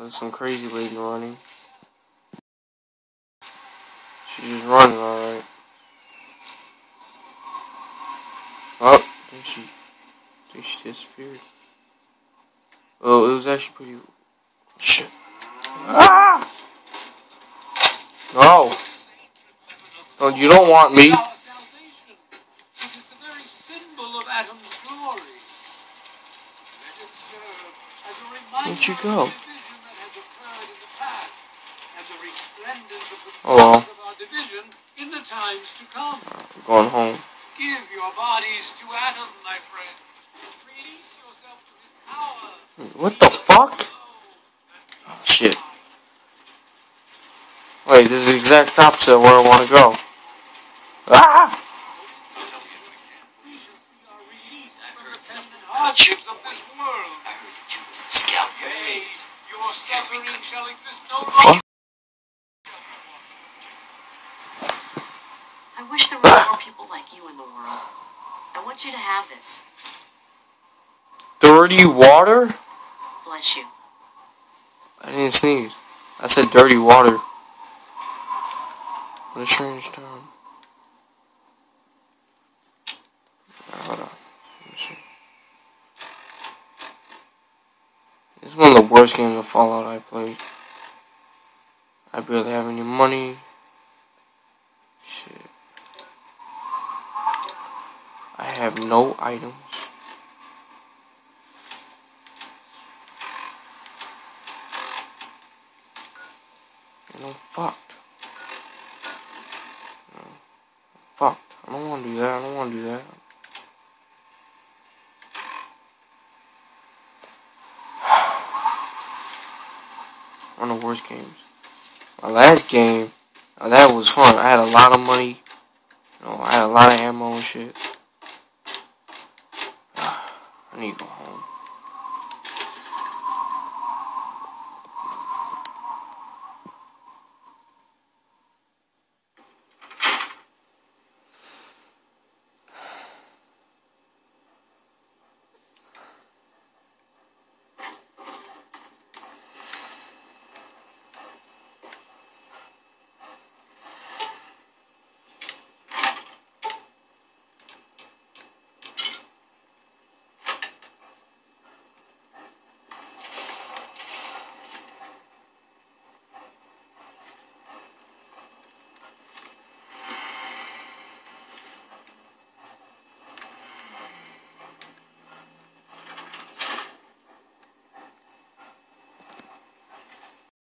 There's some crazy lady running. She's just running, alright. Oh, I think she disappeared. Oh, it was actually pretty... Shit. Ah! No. No, you don't want me. Where'd you go? Oh well. I'm going home. Give your bodies to Adam, my friend. Release yourself to his power. What the fuck? Oh shit. Wait, this is the exact opposite of where I want to go. Ah! We shall see our release from the present hardships of this world. I heard that you was a scout for days. Your suffering shall exist no The longer. fuck? I wish there were more people like you in the world. I want you to have this. Dirty water? Bless you. I didn't sneeze. I said dirty water. What a strange term. Hold on. Let me see. This is one of the worst games of Fallout I played. I barely have any money. Shit. I have no items. And I'm fucked. Fucked. I don't want to do that. I don't want to do that. One of the worst games. My last game, now that was fun. I had a lot of money. I had a lot of ammo and shit. I need to go home.